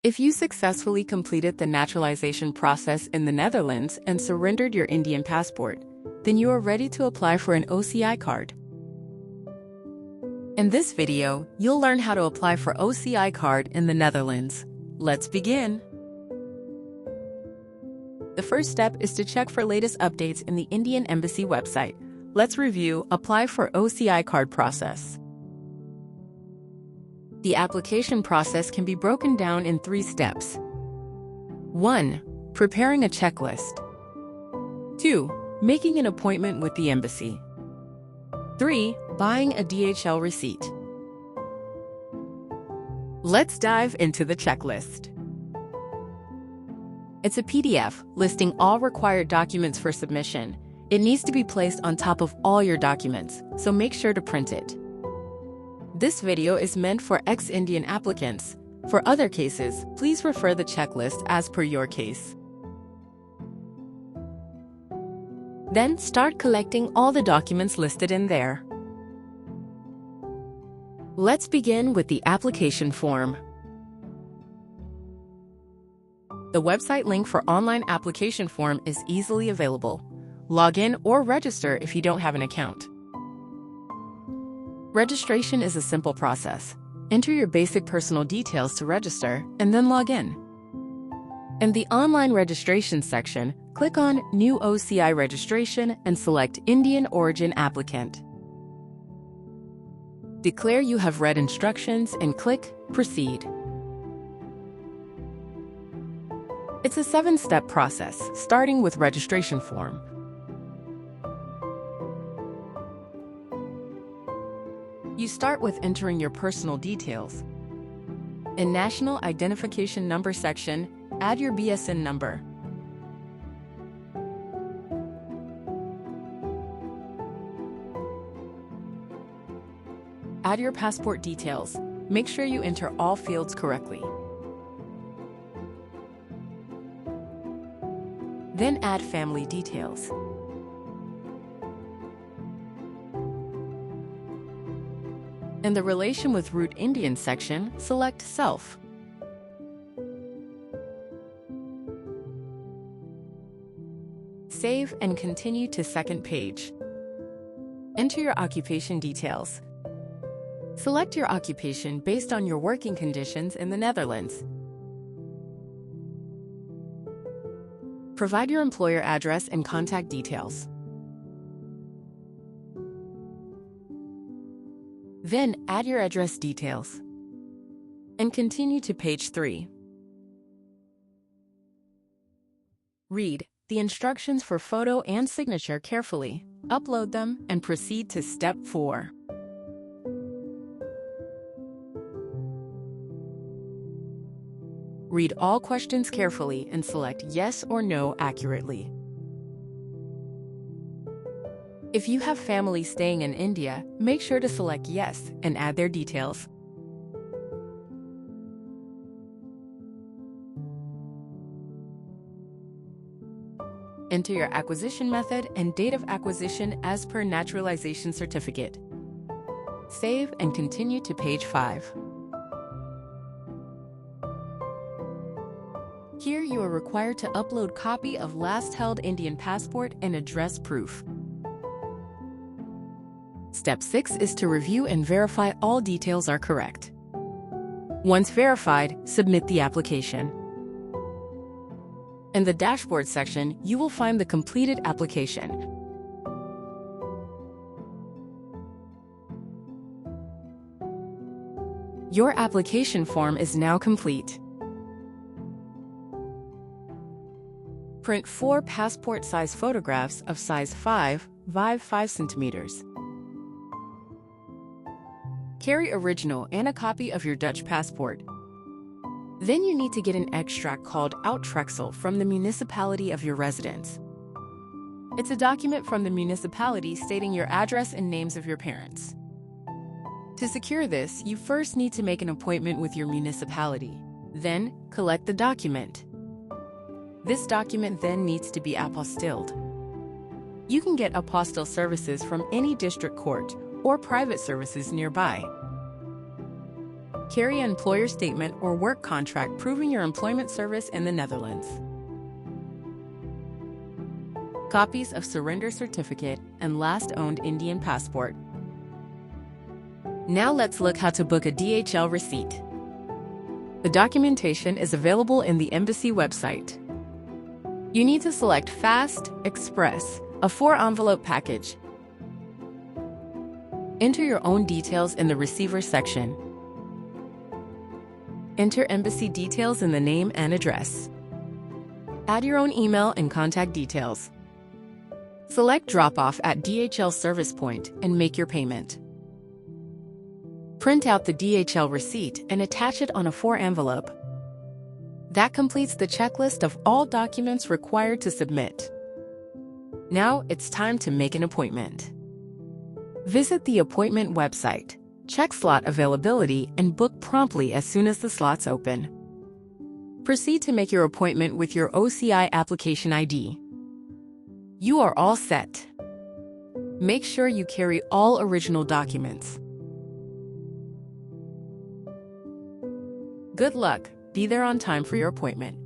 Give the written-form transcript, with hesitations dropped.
If you successfully completed the naturalization process in the Netherlands and surrendered your Indian passport, then you are ready to apply for an OCI card. In this video, you'll learn how to apply for OCI card in the Netherlands. Let's begin. The first step is to check for latest updates in the Indian Embassy website. Let's review Apply for OCI card process. The application process can be broken down in 3 steps. 1. Preparing a checklist. 2. Making an appointment with the embassy. 3. Buying a DHL receipt. Let's dive into the checklist. It's a PDF listing all required documents for submission. It needs to be placed on top of all your documents, so make sure to print it. This video is meant for ex-Indian applicants. For other cases, please refer the checklist as per your case. Then start collecting all the documents listed in there. Let's begin with the application form. The website link for online application form is easily available. Log in or register if you don't have an account. Registration is a simple process. Enter your basic personal details to register and then log in. In the online registration section, click on New OCI Registration and select Indian Origin Applicant. Declare you have read instructions and click Proceed. It's a 7-step process, starting with registration form. You start with entering your personal details. In National Identification Number section, add your BSN number. Add your passport details. Make sure you enter all fields correctly. Then add family details. In the Relation with Root Indian section, select Self. Save and continue to second page. Enter your occupation details. Select your occupation based on your working conditions in the Netherlands. Provide your employer address and contact details. Then add your address details. And continue to page 3. Read the instructions for photo and signature carefully, upload them, and proceed to step 4. Read all questions carefully and select yes or no accurately. If you have family staying in India, make sure to select yes and add their details. Enter your acquisition method and date of acquisition as per naturalization certificate. Save and continue to page 5. Here you are required to upload copy of last held Indian passport and address proof. Step 6 is to review and verify all details are correct. Once verified, submit the application. In the dashboard section, you will find the completed application. Your application form is now complete. Print 4 passport-size photographs of size 5 by 5 centimeters. Carry original and a copy of your Dutch passport. Then you need to get an extract called Uittreksel from the municipality of your residence. It's a document from the municipality stating your address and names of your parents. To secure this, you first need to make an appointment with your municipality. Then, collect the document. This document then needs to be apostilled. You can get apostille services from any district court or private services nearby. Carry an employer statement or work contract proving your employment service in the Netherlands. Copies of surrender certificate and last owned Indian passport. Now let's look how to book a DHL receipt. The documentation is available in the embassy website. You need to select Fast Express, a 4-envelope package. Enter your own details in the receiver section. Enter embassy details in the name and address. Add your own email and contact details. Select Drop-off at DHL service point and make your payment. Print out the DHL receipt and attach it on a 4-envelope. That completes the checklist of all documents required to submit. Now it's time to make an appointment. Visit the appointment website, check slot availability, and book promptly as soon as the slots open. Proceed to make your appointment with your OCI application ID. You are all set. Make sure you carry all original documents. Good luck. Be there on time for your appointment.